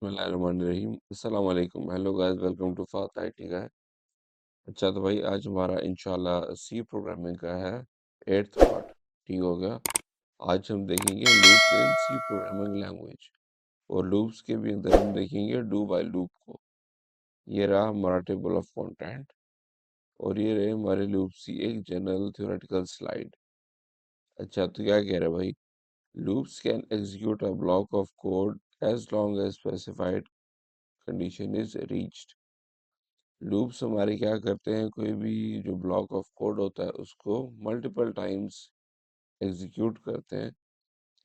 बिस्मिल्लाहिर्रहमानिर्रहीम। अस्सलाम वालेकुम। हेलो गाइस, वेलकम टू फात आईटी गाय। अच्छा तो भाई आज हमारा इंशाल्लाह सी प्रोग्रामिंग का है 8th पार्ट। ठीक हो गया। आज हम देखेंगे लूप्स इन सी प्रोग्रामिंग लैंग्वेज और लूप्स के भी अंदर हम देखेंगे डू वाइल लूप को। ये रहा हमारा टेबल ऑफ कंटेंट और ये रहे हमारे लूप्स की एक जनरल थ्योरेटिकल स्लाइड। अच्छा तो क्या कह रहे हैं भाई, loops can execute a block of code as long as specified condition is reached. Loops हमारे क्या करते हैं, कोई भी जो ब्लॉक ऑफ कोड होता है उसको मल्टीपल टाइम्स एग्जीक्यूट करते हैं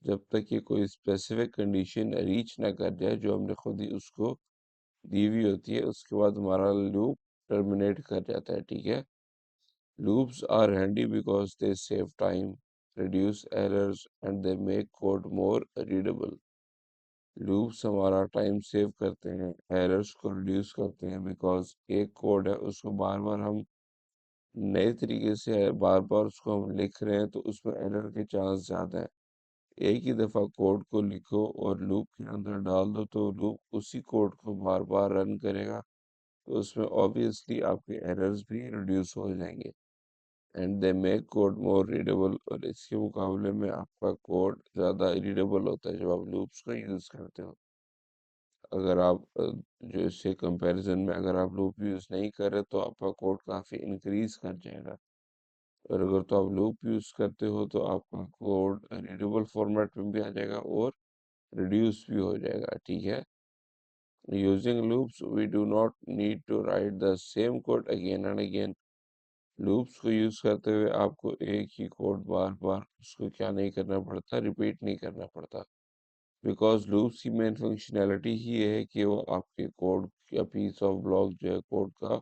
जब तक कि कोई स्पेसिफिक कंडीशन रीच ना कर जाए जो हमने खुद ही उसको दी हुई होती है। उसके बाद हमारा लूप टर्मिनेट कर जाता है। ठीक है। Loops are handy because they save time, reduce errors and they make code more readable. Loops हमारा टाइम सेव करते हैं, एरर्स को रिड्यूस करते हैं, बिकॉज एक कोड है उसको बार बार हम नए तरीके से बार बार उसको हम लिख रहे हैं तो उसमें एरर के चांस ज़्यादा है। एक ही दफ़ा कोड को लिखो और लूप के अंदर डाल दो तो लूप उसी कोड को बार बार रन करेगा, तो उसमें ऑब्वियसली आपके एरर्स भी रिड्यूस हो जाएंगे and they make code more readable. और इसके मुकाबले में आपका कोड ज़्यादा रीडेबल होता है जब आप लूप्स का यूज़ करते हो। अगर आप जो इससे कंपैरिजन में अगर आप लूप यूज़ नहीं कर रहे तो आपका कोड काफ़ी इंक्रीज कर जाएगा। और अगर तो आप लूप यूज़ करते हो तो आपका कोड रीडेबल फॉर्मेट में भी आ जाएगा और रिड्यूस भी हो जाएगा। ठीक है। Using loops we do not need to write the same code again and again. Loops को यूज़ करते हुए आपको एक ही कोड बार बार उसको क्या नहीं करना पड़ता, रिपीट नहीं करना पड़ता। बिकॉज लूप्स की मेन फंक्शनैलिटी ही ये है कि वो आपके कोड या पीस ऑफ ब्लॉक जो है कोड का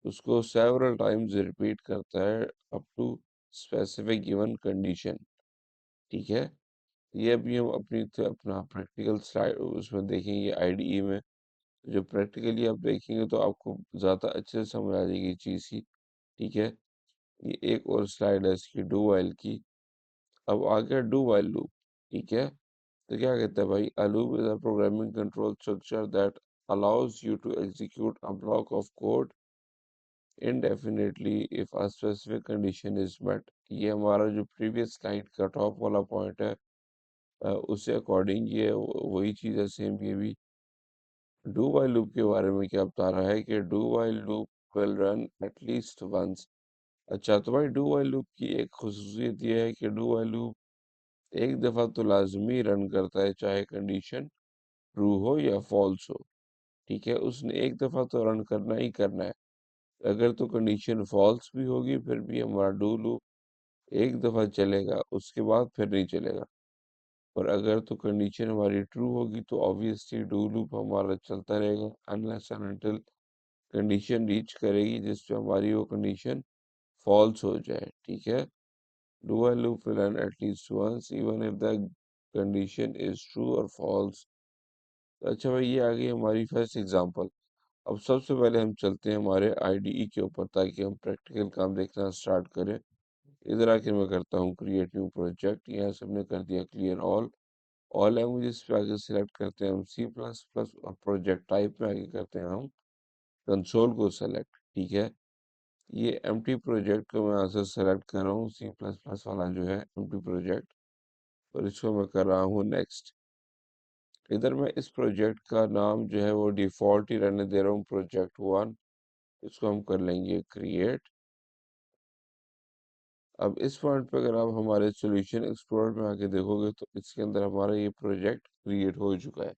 उसको सेवरल टाइम्स रिपीट करता है up to specific given condition. ठीक है। ये अभी हम अपना प्रैक्टिकल स्लाइड उसमें देखेंगे आईडीई में। जो प्रैक्टिकली आप देखेंगे तो आपको ज़्यादा अच्छे से समझ आ जाएगी चीज़ की। ठीक है। ये एक और स्लाइड है इसकी डू वाइल की। अब आ गया डू वाइल लूप। ठीक है। तो क्या कहता है भाई, a loop is a programming control structure that allows you to execute a block of code indefinitely if a specific condition is met। ये हमारा जो प्रीवियस स्लाइड का टॉप वाला पॉइंट है, उससे अकॉर्डिंग ये वही चीज़ है सेम। ये भी डू वाइल लूप के बारे में क्या बता रहा है कि do while loop will run at least once. अच्छा तो भाई डू वाइल लूप की एक खुसूसियत ये है कि डू वाइल लूप एक दफ़ा तो लाजमी रन करता है चाहे कंडीशन ट्रू हो या फॉल्स हो। ठीक है। उसने एक दफ़ा तो रन करना ही करना है। अगर तो कंडीशन फॉल्स भी होगी फिर भी हमारा डू लूप एक दफ़ा चलेगा, उसके बाद फिर नहीं चलेगा। और अगर तो कंडीशन हमारी ट्रू होगी तो ऑब्वियसली डू लूप हमारा चलता रहेगा unless and until condition reach करेगी जिसपे हमारी वो कंडीशन फॉल्स हो जाए। ठीक है। Do while loop will run at least once even if the condition is true और फॉल्स। अच्छा भाई ये आ गई हमारी फर्स्ट एग्जांपल। अब सबसे पहले हम चलते हैं हमारे आईडीई के ऊपर ताकि हम प्रैक्टिकल काम देखना स्टार्ट करें। इधर आके मैं करता हूँ क्रिएट न्यू प्रोजेक्ट। यहाँ से हमने कर दिया क्लियर ऑल लैंग्वेजेस पे आगे सिलेक्ट करते हैं हम सी प्लस प्लस और प्रोजेक्ट टाइप में आगे करते हैं हम कंसोल को सेलेक्ट। ठीक है। ये एम्प्टी प्रोजेक्ट को मैं यहाँ से सेलेक्ट कर रहा हूँ, सी प्लस प्लस वाला जो है एम्प्टी प्रोजेक्ट, और इसको मैं कर रहा हूँ नेक्स्ट। इधर मैं इस प्रोजेक्ट का नाम जो है वो डिफ़ॉल्ट ही रहने दे रहा हूँ, प्रोजेक्ट 1। इसको हम कर लेंगे क्रिएट। अब इस पॉइंट पे अगर आप हमारे सॉल्यूशन एक्सप्लोरर में आके देखोगे तो इसके अंदर हमारा ये प्रोजेक्ट क्रिएट हो चुका है।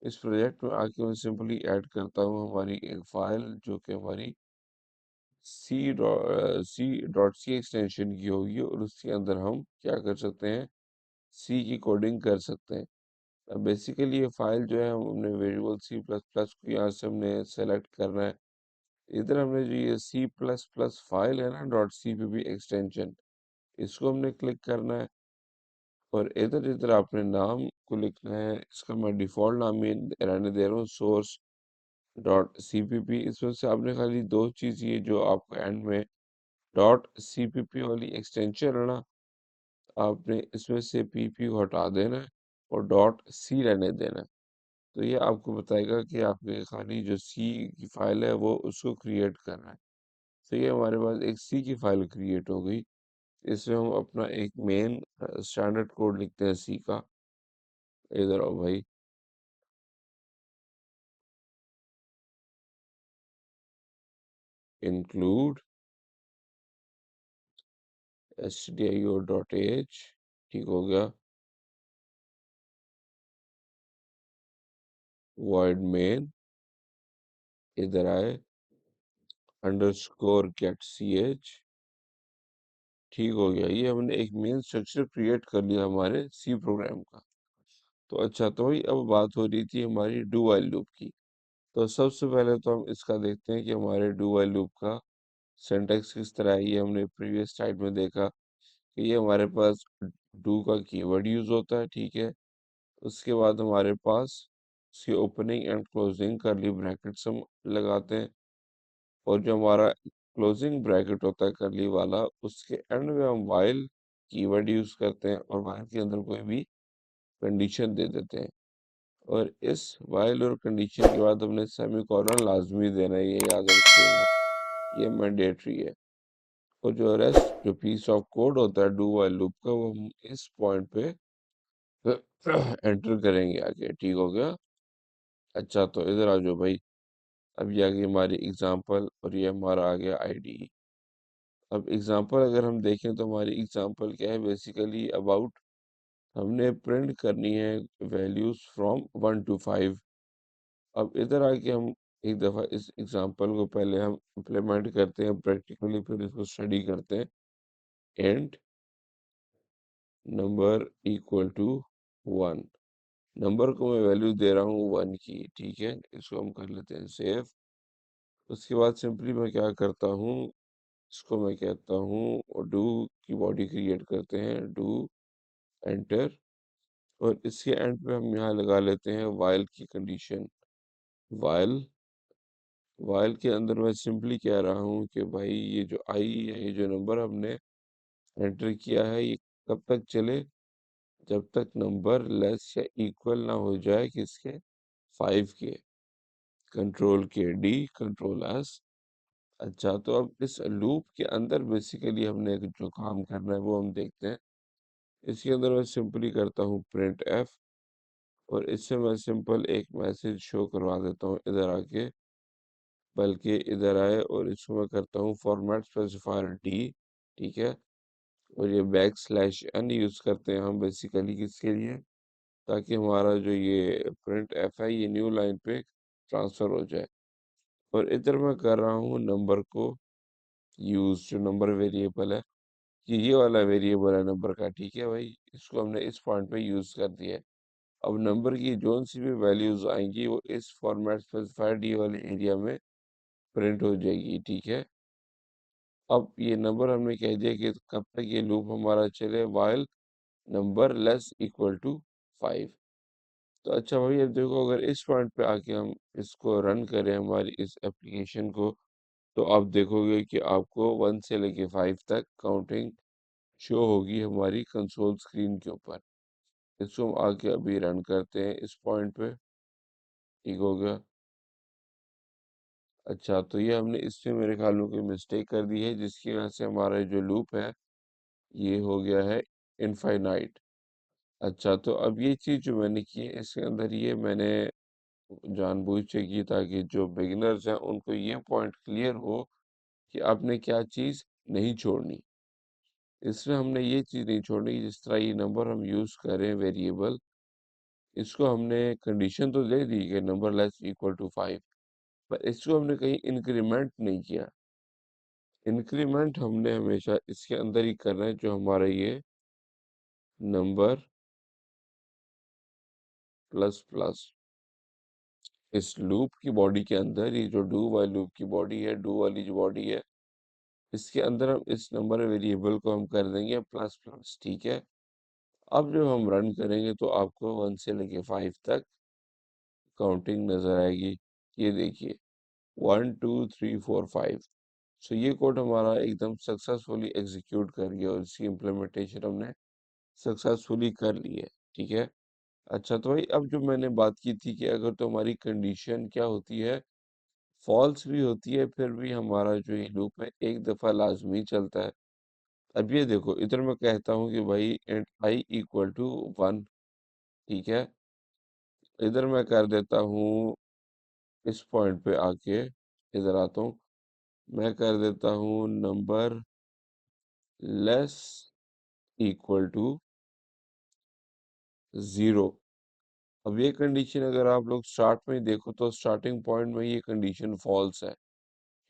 इस प्रोजेक्ट में आके मैं सिंपली ऐड करता हूँ हमारी एक फाइल जो कि हमारी सी एक्सटेंशन की होगी और उसके अंदर हम क्या कर सकते हैं, सी की कोडिंग कर सकते हैं। बेसिकली ये फाइल जो है हमने वेरिएबल सी प्लस प्लस को यहाँ से हमने सेलेक्ट करना है। इधर हमने जो ये सी प्लस प्लस फाइल है ना डॉट सीपीपी एक्सटेंशन, इसको हमने क्लिक करना है और इधर इधर आपने नाम को लिखना है। इसका मैं डिफ़ॉल्ट नाम ही रहने दे रहा हूँ, सोर्स डॉट सीपीपी। इसमें से आपने खाली दो चीज़ ये जो आपको एंड में डॉट सीपीपी वाली एक्सटेंशन है ना, आपने इसमें से पीपी को हटा देना है और डॉट सी रहने देना है। तो ये आपको बताएगा कि आपके खाली जो सी की फाइल है वो उसको क्रिएट करना है। तो ये हमारे पास एक सी की फाइल क्रिएट हो गई। इसमें हम अपना एक मेन स्टैंडर्ड कोड लिखते हैं सी का। इधर आओ भाई। इंक्लूड stdio.h, ठीक हो गया। void main, इधर आए, अंडरस्कोर गेट ch, ठीक हो गया। ये हमने एक मेन स्ट्रक्चर क्रिएट कर लिया हमारे सी प्रोग्राम का। तो अच्छा, तो भाई अब बात हो रही थी हमारी डू व्हाइल लूप की। तो सबसे पहले तो हम इसका देखते हैं कि हमारे डू व्हाइल लूप का सिंटैक्स किस तरह है। ये हमने प्रीवियस स्लाइड में देखा कि ये हमारे पास डू का कीवर्ड यूज होता है, ठीक है। उसके बाद हमारे पास इसकी ओपनिंग एंड क्लोजिंग करली ब्रैकेट्स हम लगाते हैं, और जो हमारा क्लोजिंग ब्रैकेट होता है करली वाला, उसके एंड में हम व्हाइल कीवर्ड यूज करते हैं और व्हाइल के अंदर कोई भी कंडीशन दे देते हैं। और इस व्हाइल और कंडीशन के बाद हमने सेमीकोलन लाजमी देना है, ये याद रखिएगा, ये मैंडेटरी है। और जो रेस्ट जो पीस ऑफ कोड होता है डू व्हाइल लूप का, वो हम इस पॉइंट पे एंटर करेंगे आगे, ठीक हो गया। अच्छा, तो इधर आ जाओ भाई। अब ये आ गई हमारी एग्जांपल और ये हमारा आ गया आईडी। अब एग्जांपल अगर हम देखें तो हमारी एग्जांपल क्या है, बेसिकली अबाउट हमने प्रिंट करनी है वैल्यूज फ्रॉम 1 to 5। अब इधर आके हम एक दफ़ा इस एग्जांपल को पहले हम इम्प्लीमेंट करते हैं प्रैक्टिकली, फिर इसको स्टडी करते हैं। And number equal to 1, number को मैं वैल्यू दे रहा हूँ 1 की, ठीक है। इसको हम कर लेते हैं सेव। उसके बाद सिंपली मैं क्या करता हूँ, इसको मैं कहता हूँ डू की बॉडी क्रिएट करते हैं, डू एंटर। और इसके एंड पे हम यहाँ लगा लेते हैं वाइल की कंडीशन। वाइल वाइल के अंदर मैं सिंपली कह रहा हूँ कि भाई ये जो आई है, ये जो नंबर हमने एंटर किया है, ये कब तक चले, जब तक नंबर लेस या इक्वल ना हो जाए किसके, 5 के। कंट्रोल के डी, कंट्रोल एस। अच्छा, तो अब इस लूप के अंदर बेसिकली हमने जो काम करना है वो हम देखते हैं। इसके अंदर मैं सिंपली करता हूँ प्रिंट एफ, और इससे मैं सिंपल एक मैसेज शो करवा देता हूँ इधर आके, बल्कि इधर आए, और इसको मैं करता हूँ फॉर्मेट स्पेसिफायर डी, ठीक है। और ये बैक स्लैश एन यूज करते हैं हम बेसिकली किसके लिए, ताकि हमारा जो ये प्रिंट एफ है ये न्यू लाइन पे ट्रांसफर हो जाए। और इधर मैं कर रहा हूँ नंबर को यूज, जो नंबर वेरिएबल है, ये वाला वेरिएबल है नंबर का, ठीक है भाई। इसको हमने इस पॉइंट पे यूज कर दिया है। अब नंबर की जोन सी भी वैल्यूज आएंगी वो इस फॉर्मेट स्पेसिफाइड डी वाले एरिया में प्रिंट हो जाएगी, ठीक है। अब ये नंबर हमने कह दिया कि कब तक ये लूप हमारा चले, while number less equal to 5। तो अच्छा भाई, अब देखो अगर इस पॉइंट पे आके हम इसको रन करें हमारी इस एप्लीकेशन को, तो आप देखोगे कि आपको 1 से लेके 5 तक काउंटिंग शो होगी हमारी कंसोल स्क्रीन के ऊपर। इसको हम आके अभी रन करते हैं इस पॉइंट पे, ठीक हो गया। अच्छा, तो ये हमने इसमें मेरे ख्याल में कोई मिस्टेक कर दी है, जिसकी वजह से हमारा जो लूप है ये हो गया है इनफाइनाइट। अच्छा, तो अब ये चीज़ जो मैंने की है इसके अंदर, ये मैंने जानबूझ के की ताकि जो बिगिनर्स हैं उनको ये पॉइंट क्लियर हो कि आपने क्या चीज़ नहीं छोड़नी। इसमें हमने ये चीज़ नहीं छोड़नी कि जिस तरह ये नंबर हम यूज़ करें वेरिएबल, इसको हमने कंडीशन तो दे दी कि नंबर लेस इक्वल टू 5, पर इसको हमने कहीं इंक्रीमेंट नहीं किया। इंक्रीमेंट हमने हमेशा इसके अंदर ही करना है, जो हमारा ये नंबर प्लस प्लस इस लूप की बॉडी के अंदर, ये जो डू वाली लूप की बॉडी है, डू वाली जो बॉडी है, इसके अंदर हम इस नंबर वेरिएबल को हम कर देंगे प्लस प्लस, ठीक है। अब जब हम रन करेंगे तो आपको 1 से लेके 5 तक काउंटिंग नजर आएगी। ये देखिए 1 2 3 4 5। सो ये कोड हमारा एकदम सक्सेसफुली एग्जीक्यूट कर गया और इसकी इम्प्लीमेंटेशन हमने सक्सेसफुली कर ली है, ठीक है। अच्छा तो भाई अब जो मैंने बात की थी कि अगर तो हमारी कंडीशन क्या होती है, फॉल्स भी होती है, फिर भी हमारा जो ये लूप है एक दफ़ा लाज़मी चलता है। अब ये देखो इधर मैं कहता हूँ कि भाई एंड आई इक्वल टू 1, ठीक है? इधर मैं कर देता हूँ इस पॉइंट पे आके, इधर आता हूँ, मैं कर देता हूँ नंबर लेस इक्वल टू 0। अब ये कंडीशन अगर आप लोग स्टार्ट में ही देखो तो स्टार्टिंग पॉइंट में ये कंडीशन फॉल्स है,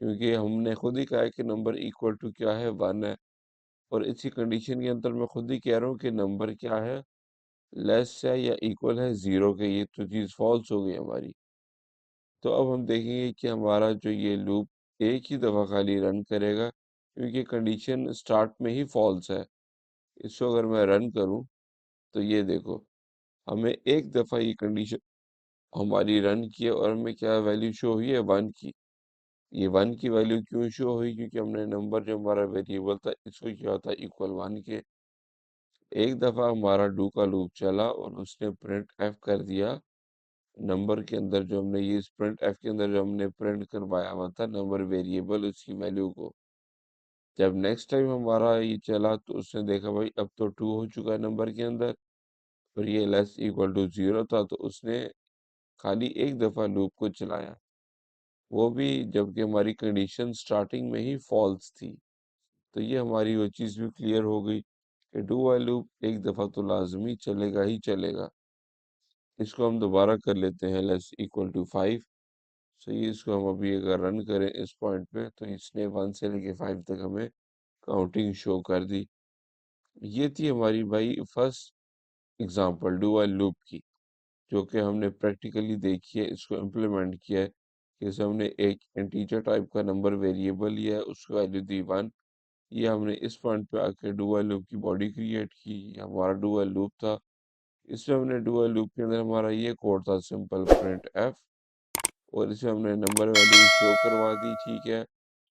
क्योंकि हमने खुद ही कहा है कि नंबर इक्वल टू क्या है, 1 है। और इसी कंडीशन के अंदर मैं खुद ही कह रहा हूँ कि नंबर क्या है, लेस है या इक्वल है 0 के, ये तो चीज़ फॉल्स हो गई हमारी। तो अब हम देखेंगे कि हमारा जो ये लूप एक ही दफ़ा खाली रन करेगा, क्योंकि कंडीशन स्टार्ट में ही फॉल्स है। इसको अगर मैं रन करूँ तो ये देखो, हमें एक दफ़ा ये कंडीशन हमारी रन की है और हमें क्या वैल्यू शो हुई है, 1 की। ये 1 की वैल्यू क्यों शो हुई, क्योंकि हमने नंबर जो हमारा वेरिएबल था इसको किया था इक्वल 1 के। एक दफ़ा हमारा डू का लूप चला और उसने प्रिंट एफ कर दिया नंबर के अंदर, जो हमने ये इस प्रिंट एफ के अंदर जो हमने प्रिंट करवाया हुआ था नंबर वेरिएबल, उसकी वैल्यू को। जब नेक्स्ट टाइम हमारा ये चला तो उसने देखा भाई अब तो 2 हो चुका है नंबर के अंदर और ये लेस इक्वल टू 0 था, तो उसने खाली एक दफ़ा लूप को चलाया, वो भी जबकि हमारी कंडीशन स्टार्टिंग में ही फॉल्स थी। तो ये हमारी वो चीज़ भी क्लियर हो गई कि डू व्हाइल लूप एक दफ़ा तो लाज़मी चलेगा ही चलेगा। इसको हम दोबारा कर लेते हैं लेस इक्वल टू 5। सो ये इसको हम अभी अगर रन करें इस पॉइंट पे तो इसने 1 से लेके 5 तक हमें काउंटिंग शो कर दी। ये थी हमारी भाई first example do while loop की, जो कि हमने प्रैक्टिकली देखी है, इसको इम्प्लीमेंट किया है। जैसे हमने एक इंटीजर टाइप का नंबर वेरिएबल लिया है, उसकी वैल्यू दी 1। ये हमने इस पॉइंट पे आके डू व्हाइल लूप की बॉडी क्रिएट की, ये हमारा डू व्हाइल लूप था। इसमें हमने डू व्हाइल लूप के अंदर हमारा ये कोड था सिंपल प्रिंट एफ, और इसमें हमने नंबर वैल्यू शो करवा दी, ठीक है।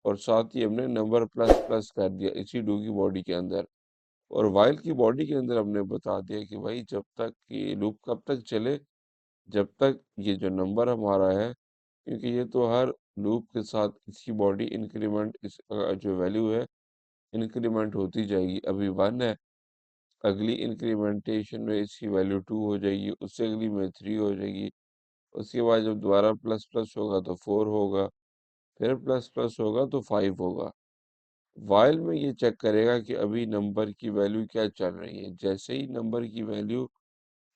और साथ ही हमने नंबर प्लस प्लस कर दिया इसी डू की बॉडी के अंदर। और वाइल की बॉडी के अंदर हमने बता दिया कि भाई जब तक ये लूप कब तक चले, जब तक ये जो नंबर हमारा है, क्योंकि ये तो हर लूप के साथ इसकी बॉडी इंक्रीमेंट इस जो वैल्यू है इंक्रीमेंट होती जाएगी। अभी 1 है, अगली इंक्रीमेंटेशन में इसकी वैल्यू 2 हो जाएगी, उससे अगली में 3 हो जाएगी, उसके बाद जब दोबारा प्लस प्लस होगा तो 4 होगा, फिर प्लस प्लस होगा तो 5 होगा। व्हाइल में ये चेक करेगा कि अभी नंबर की वैल्यू क्या चल रही है। जैसे ही नंबर की वैल्यू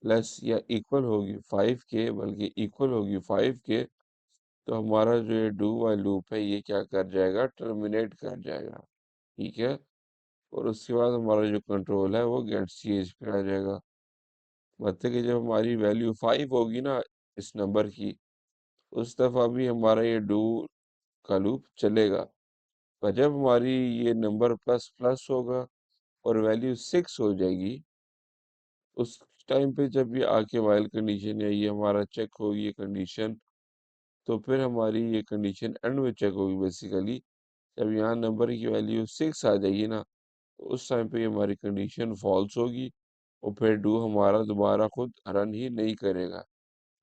प्लस या इक्वल होगी 5 के, बल्कि इक्वल होगी 5 के, तो हमारा जो ये डू व्हाइल लूप है ये क्या कर जाएगा, टर्मिनेट कर जाएगा, ठीक है। और उसके बाद हमारा जो कंट्रोल है वो गेट सीएच पे आ जाएगा। मतलब कि जब हमारी वैल्यू 5 होगी ना इस नंबर की, उस दफ़ा भी हमारा ये डू का लूप चलेगा। पर जब हमारी ये नंबर प्लस प्लस होगा और वैल्यू 6 हो जाएगी, उस टाइम पे जब ये आके व्हाइल कंडीशन या ये हमारा चेक होगी ये कंडीशन, तो फिर हमारी ये कंडीशन एंड में चेक होगी बेसिकली। जब यहाँ नंबर की वैल्यू 6 आ जाएगी ना, तो उस टाइम पे ये हमारी कंडीशन फॉल्स होगी और फिर डू हमारा दोबारा खुद रन ही नहीं करेगा।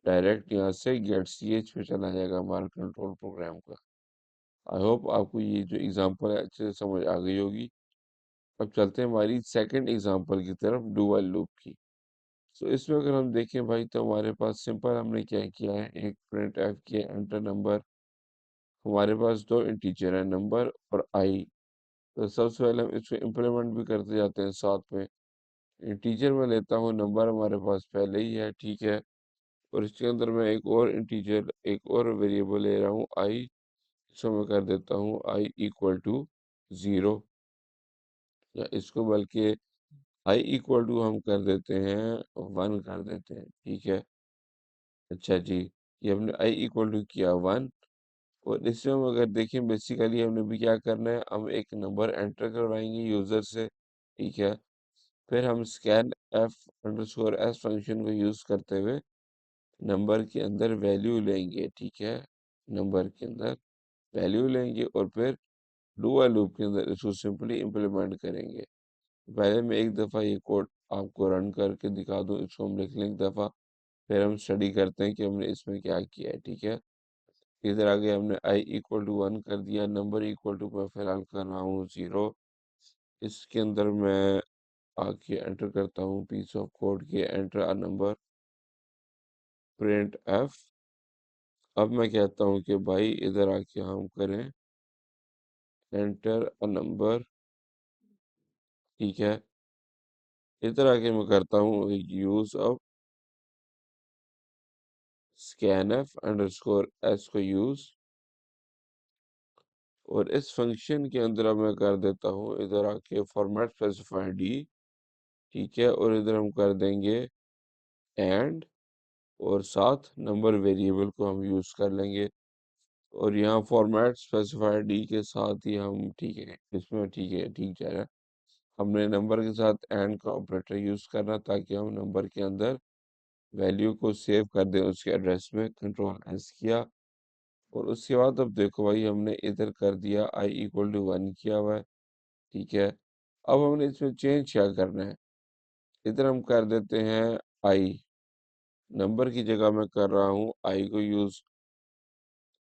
डायरेक्ट यहाँ से गेट सीएच पे चला जाएगा हमारा कंट्रोल प्रोग्राम का। आई होप आपको ये जो एग्जांपल है अच्छे से समझ आ गई होगी। अब चलते हैं हमारी सेकंड एग्जांपल की तरफ, डू व्हाइल लूप की। सो इसमें अगर हम देखें भाई तो हमारे पास सिंपल हमने क्या किया है, एक प्रिंट एफ किया एंटर नंबर। हमारे पास दो इंटीजर है नंबर और आई। तो सबसे पहले हम इसको इम्प्लीमेंट भी करते जाते हैं साथ में। इंटीजर में लेता हूँ नंबर हमारे पास पहले ही है, ठीक है। और इसके अंदर मैं एक और इंटीजर एक और वेरिएबल ले रहा हूँ आई। इसको मैं कर देता हूँ आई इक्वल टू 0, या इसको बल्कि आई इक्वल टू हम कर देते हैं 1 कर देते हैं, ठीक है। अच्छा जी, ये हमने आई इक्वल टू किया 1। और इसमें हम अगर देखें बेसिकली हमने भी क्या करना है, हम एक नंबर एंटर करवाएंगे यूज़र से, ठीक है। फिर हम scan F underscore S function को यूज़ करते हुए नंबर के अंदर वैल्यू लेंगे, ठीक है। नंबर के अंदर वैल्यू लेंगे और फिर डू व्हाइल लूप के अंदर इसको सिंपली इम्प्लीमेंट करेंगे। पहले मैं एक दफ़ा ये कोड आपको रन करके दिखा दूं, इसको हम लिख लें एक दफ़ा, फिर हम स्टडी करते हैं कि हमने इसमें क्या किया है। ठीक है, इधर आगे हमने आई इक्वल टू 1 कर दिया, नंबर इक्वल टू मैं फिलहाल कर रहा हूँ 0। इसके अंदर मैं आके एंटर करता हूँ पीस ऑफ कोड के, enter a number, print F. अब मैं कहता हूँ कि भाई इधर आके हम करें एंटर अ नंबर। ठीक है, इधर आके मैं करता हूँ use of scanf underscore S को यूज, और इस फंक्शन के अंदर अब मैं कर देता हूँ इधर आके फॉर्मेट स्पेसिफाई डी। ठीक है, और इधर हम कर देंगे एंड, और साथ नंबर वेरिएबल को हम यूज कर लेंगे, और यहाँ फॉर्मेट स्पेसिफाई डी के साथ ही हम, ठीक है इसमें, ठीक है ठीक जा रहा है, हमने नंबर के साथ एंड का ऑपरेटर यूज करना ताकि हम नंबर के अंदर वैल्यू को सेव कर दें उसके एड्रेस में, कंट्रोल एस किया। और उसके बाद अब देखो भाई हमने इधर कर दिया आई इक्वल टू 1 किया हुआ है। ठीक है, अब हमने इसमें चेंज क्या करना है, इधर हम कर देते हैं आई, नंबर की जगह मैं कर रहा हूँ आई को यूज।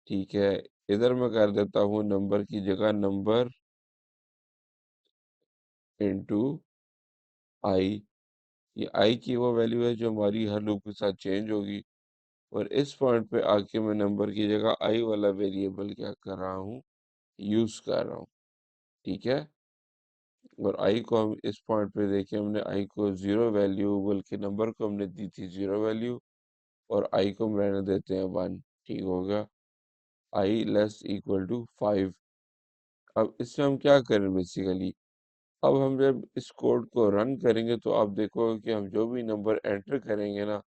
ठीक है, इधर मैं कर देता हूँ नंबर की जगह नंबर इनटू आई। ये आई की वो वैल्यू है जो हमारी हर लूप के साथ चेंज होगी, और इस पॉइंट पे आके मैं नंबर की जगह आई वाला वेरिएबल क्या कर रहा हूँ, यूज कर रहा हूँ। ठीक है, और आई को हम इस पॉइंट पे देखिए, हमने आई को 0 वैल्यू, बल्कि नंबर को हमने दी थी 0 वैल्यू, और आई को हम रहने देते हैं 1। ठीक हो गया, आई लेस इक्वल टू 5। अब इससे हम क्या करें बेसिकली, अब हम जब इस कोड को रन करेंगे तो आप देखोगे कि हम जो भी नंबर एंटर करेंगे ना,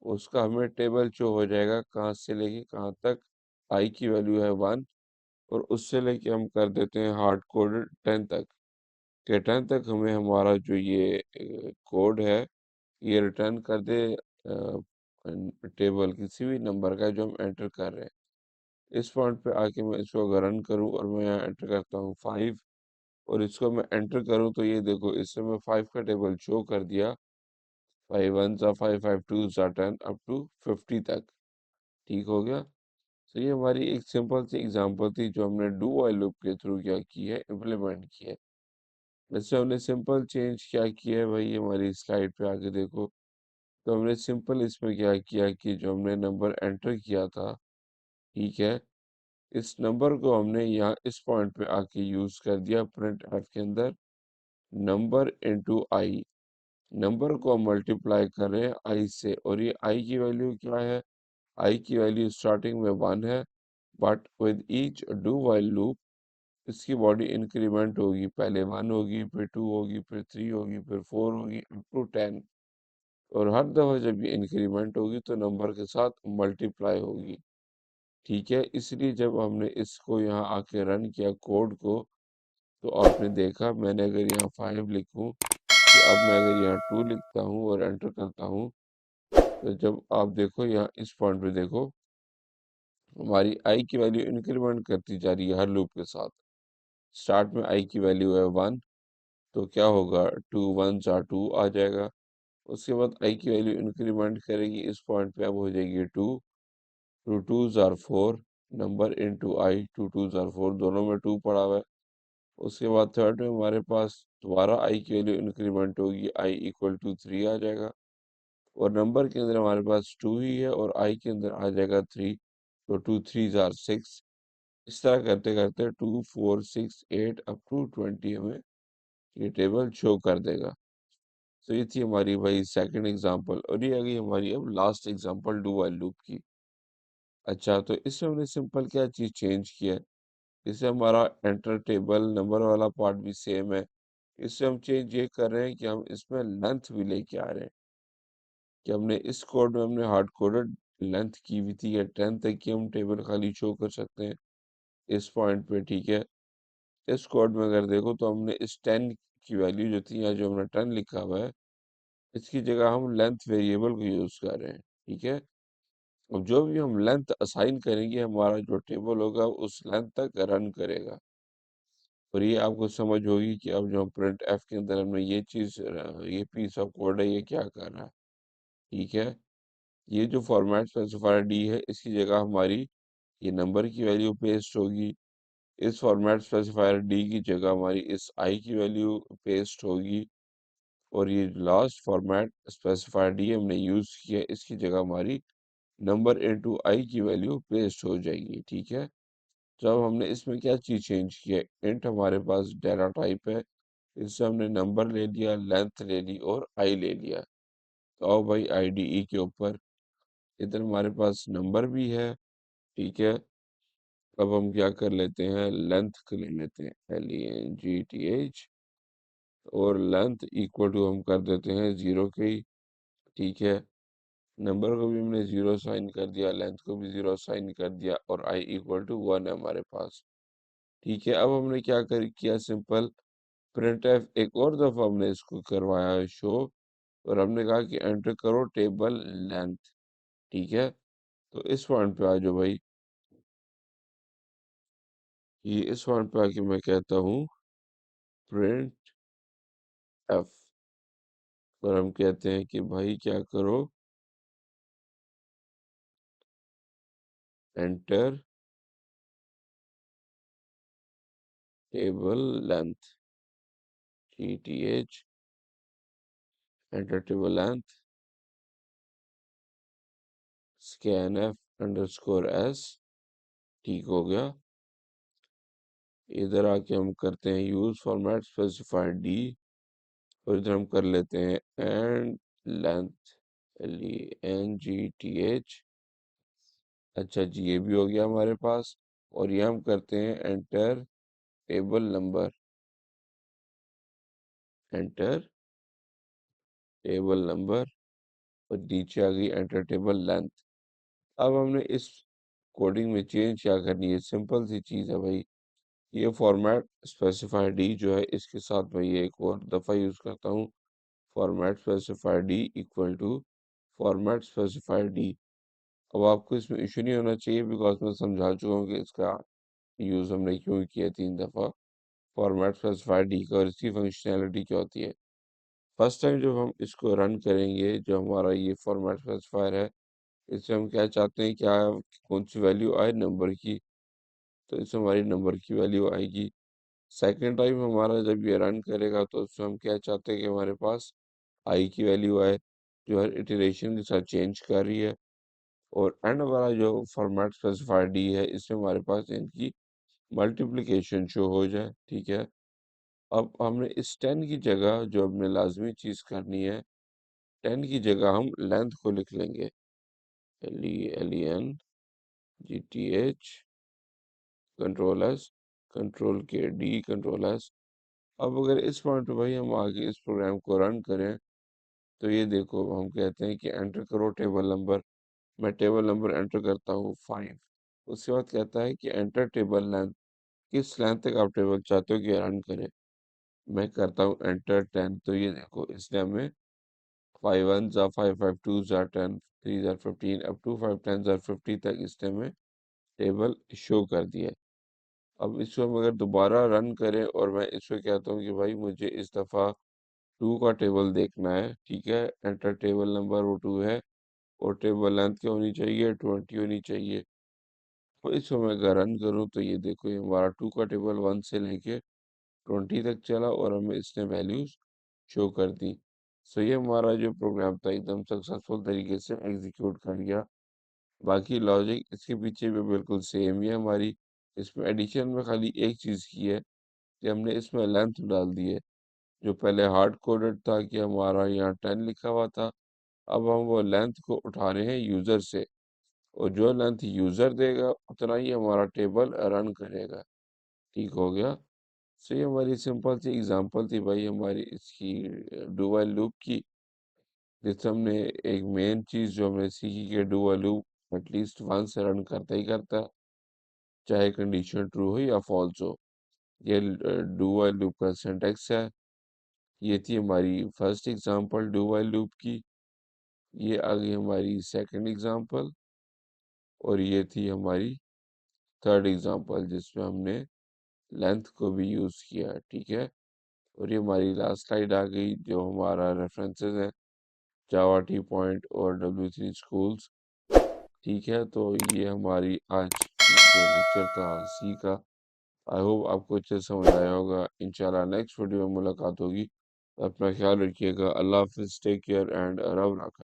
उसका हमें टेबल शो हो जाएगा कहाँ से लेके कहाँ तक। आई की वैल्यू है 1, और उससे लेके हम कर देते हैं हार्ड कोडेड 10 तक, कि 10 तक हमें हमारा जो ये कोड है ये रिटर्न कर दे टेबल किसी भी नंबर का जो हम एंटर कर रहे हैं। इस पॉइंट पे आके मैं इसको अगर रन करूं और मैं यहाँ एंटर करता हूँ 5, और इसको मैं एंटर करूं तो ये देखो इससे मैं 5 का टेबल शो कर दिया, 5 वन सा 5, 5 टू सा 10 अप टू 50 तक। ठीक हो गया, तो ये हमारी एक सिंपल सी एग्जांपल थी जो हमने डू व्हाइल लूप के थ्रू क्या की है, इम्प्लीमेंट की है। वैसे हमने सिंपल चेंज क्या किया है भाई, हमारी स्लाइड पे आके देखो, तो हमने सिंपल इसमें क्या किया कि जो हमने नंबर एंटर किया था, ठीक है, इस नंबर को हमने यहाँ इस पॉइंट पे आके यूज कर दिया प्रिंट एफ के अंदर, नंबर इनटू आई। नंबर को हम मल्टीप्लाई कर रहे हैं आई से, और ये आई की वैल्यू क्या है, आई की वैल्यू स्टार्टिंग में 1 है, but with each do while loop इसकी बॉडी इंक्रीमेंट होगी, पहले 1 होगी, फिर 2 होगी, फिर 3 होगी, फिर 4 होगी, अप टू 10। और हर दफा जब ये इंक्रीमेंट होगी तो नंबर के साथ मल्टीप्लाई होगी। ठीक है, इसलिए जब हमने इसको यहाँ आके रन किया कोड को, तो आपने देखा मैंने अगर यहाँ 5 लिखूं, तो अब मैं अगर यहाँ 2 लिखता हूँ और एंटर करता हूँ, तो जब आप देखो यहाँ इस पॉइंट पे देखो, हमारी आई की वैल्यू इंक्रीमेंट करती जा रही है हर लूप के साथ। स्टार्ट में आई की वैल्यू है 1, तो क्या होगा, 2 वन सा 2 आ जाएगा। उसके बाद आई की वैल्यू इंक्रीमेंट करेगी, इस पॉइंट पे अब हो जाएगी 2, 2 टू जार 4, नंबर इनटू आई, 2 टू जार 4, दोनों में 2 पड़ा हुआ है। उसके बाद थर्ड में हमारे पास दोबारा आई की वैल्यू इंक्रीमेंट होगी, आई इक्वल टू 3 आ जाएगा, और नंबर के अंदर हमारे पास 2 ही है, और आई के अंदर आ जाएगा 3, तो 2 थ्री जार 6। इस तरह करते करते 2 4 6 8 अप टू 20 हमें ये टेबल शो कर देगा। तो ये थी हमारी भाई सेकंड एग्जांपल, और ये आ गई हमारी अब last example do while loop की। अच्छा, तो इसमें हमने सिंपल क्या चीज़ चेंज किया है, इससे हमारा एंटर टेबल नंबर वाला पार्ट भी सेम है। इससे हम चेंज ये कर रहे हैं कि हम इसमें लेंथ भी लेके आ रहे हैं, कि हमने इस कोड में हमने हार्ड कोडेड लेंथ की हुई थी, या 10 तक की हम टेबल खाली शो कर सकते हैं इस पॉइंट पे। ठीक है, इस कोड में अगर देखो तो हमने इस 10 की वैल्यू जो थी, यहाँ जो हमने 10 लिखा हुआ है, इसकी जगह हम लेंथ वेरिएबल को यूज कर रहे हैं। ठीक है, अब जो भी हम लेंथ असाइन करेंगे हमारा जो टेबल होगा उस लेंथ तक रन करेगा। और ये आपको समझ होगी कि अब जो प्रिंट एफ के अंदर हमने ये चीज़ ये पीस ऑफ कोड है ये क्या कर रहा है। ठीक है, ये जो फॉर्मेट स्पेसिफायर डी है इसकी जगह हमारी ये नंबर की वैल्यू पेस्ट होगी। इस फॉर्मेट स्पेसिफायर डी की जगह हमारी इस आई की वैल्यू पेस्ट होगी। और ये लास्ट फॉर्मेट स्पेसिफायर डी हमने यूज़ किया इसकी जगह हमारी नंबर इनटू आई की वैल्यू पेस्ट हो जाएगी। ठीक है, तो अब हमने इसमें क्या चीज़ चेंज की है, इंट हमारे पास डाटा टाइप है, इससे हमने नंबर ले लिया, लेंथ ले ली और आई ले लिया। तो आओ भाई आईडीई के ऊपर, इधर हमारे पास नंबर भी है। ठीक है, अब हम क्या कर लेते हैं, लेंथ को ले लेते हैं, LENGTH, और लेंथ इक्वल टू हम कर देते हैं 0 के ही। ठीक है, नंबर को भी हमने 0 साइन कर दिया, लेंथ को भी 0 साइन कर दिया, और आई इक्वल टू 1 है हमारे पास। ठीक है, अब हमने क्या किया, सिंपल प्रिंट एफ एक और दफ़ा हमने इसको करवाया है शो, और हमने कहा कि एंटर करो टेबल लेंथ। ठीक है, तो इस पॉइंट पे आ जाओ भाई, ये इस पॉइंट पे आके मैं कहता हूँ प्रिंट एफ, और हम कहते हैं कि भाई क्या करो, enter table length, TTH, enter table length, scan F underscore S. ठीक हो गया, इधर आके हम करते हैं यूज फॉर्मेट स्पेसिफायर डी, और इधर हम कर लेते हैं एंड लेंथ, LENGTH। अच्छा जी, ये भी हो गया हमारे पास, और ये हम करते हैं enter table number, enter table number, और नीचे आ गई एंटर टेबल लेंथ। अब हमने इस कोडिंग में चेंज क्या करनी है, सिंपल सी चीज़ है भाई, ये फॉर्मेट स्पेसिफायर डी जो है इसके साथ मैं ये एक और दफ़ा यूज़ करता हूँ, format specifier d equal to format specifier d. अब आपको इसमें इशू नहीं होना चाहिए, बिकॉज मैं समझा चुका हूँ कि इसका यूज़ हमने क्यों किया 3 दफ़ा, फॉर्मेट स्पेसिफायर डी का, और इसकी फंक्शनैलिटी क्या होती है। फर्स्ट टाइम जब हम इसको रन करेंगे, जो हमारा ये फॉर्मेट स्पेसिफायर है, इससे हम क्या चाहते हैं, क्या कौन सी वैल्यू आए, नंबर की, तो इसमें हमारी नंबर की वैल्यू आएगी। सेकेंड टाइम हमारा जब ये रन करेगा तो उसमें हम क्या चाहते हैं कि हमारे पास आई की वैल्यू आए, जो हर इटरेशन के साथ चेंज कर रही है। और एंड वाला जो फॉर्मेट स्पेसिफायर डी है, इसमें हमारे पास इनकी मल्टीप्लिकेशन शो हो जाए। ठीक है, अब हमने इस 10 की जगह जो हमने लाजमी चीज़ करनी है, 10 की जगह हम लेंथ को लिख लेंगे, LENGTH, कंट्रोल एस, कंट्रोल के डी, कंट्रोल एस। अब अगर इस पॉइंट पे भाई हम आगे इस प्रोग्राम को रन करें, तो ये देखो हम कहते हैं कि एंटर करो टेबल नंबर, मैं टेबल नंबर एंटर करता हूँ 5। उसके बाद कहता है कि एंटर टेबल लेंथ, किस लेंथ तक आप टेबल चाहते हो कि रन करे। मैं करता हूँ एंटर 10, तो ये देखो इसने हमें 5 1 जा 5 5 2 जा 10 3 जा 15 अप टू 5 10 जा 50 तक इसने हमें टेबल शो कर दिया है। अब इसको हम अगर दोबारा रन करें, और मैं इसको कहता हूँ कि भाई मुझे इस दफ़ा 2 का टेबल देखना है। ठीक है, एंटर टेबल नंबर वो 2 है, और टेबल लेंथ क्या होनी चाहिए, 20 होनी चाहिए। तो इसको मैं अगर रन करूँ तो ये देखो ये हमारा 2 का टेबल 1 से लेके 20 तक चला, और हमें इसने वैल्यूज शो कर दी। सो ये हमारा जो प्रोग्राम था एकदम सक्सेसफुल तरीके से एग्जीक्यूट कर गया। बाकी लॉजिक इसके पीछे भी बिल्कुल सेम ही है हमारी, इसमें एडिशन में खाली एक चीज़ की है कि हमने इसमें लेंथ डाल दी है। जो पहले हार्ड कोडेड था कि हमारा यहाँ 10 लिखा हुआ था, अब हम वो लेंथ को उठा रहे हैं यूज़र से, और जो लेंथ यूज़र देगा उतना ही हमारा टेबल रन करेगा। ठीक हो गया। सो ये हमारी सिंपल सी एग्जांपल थी भाई हमारी इसकी डू व्हाइल लूप की, जिससे हमने एक मेन चीज़ जो हमने सीखी कि do while loop at least one से रन करता ही करता है, चाहे कंडीशन ट्रू हो या फॉल्स हो। ये डू व्हाइल लूप का सिंटेक्स है। ये थी हमारी first example do while loop की, ये आ गई हमारी सेकंड एग्जांपल, और ये थी हमारी थर्ड एग्जांपल जिसमें हमने लेंथ को भी यूज़ किया है, ठीक है। और ये हमारी लास्ट स्लाइड आ गई जो हमारा रेफरेंसेस है, जावा टी पॉइंट और W3 स्कूल्स, ठीक है। तो ये हमारी आज की जो लेक्चर था सी का, आई होप आपको अच्छे से समझ आया होगा। इंशाल्लाह नेक्स्ट वीडियो में मुलाकात होगी। अपना ख्याल रखिएगा। अल्लाह हाफ़िज़, टेक केयर एंड रब राखा।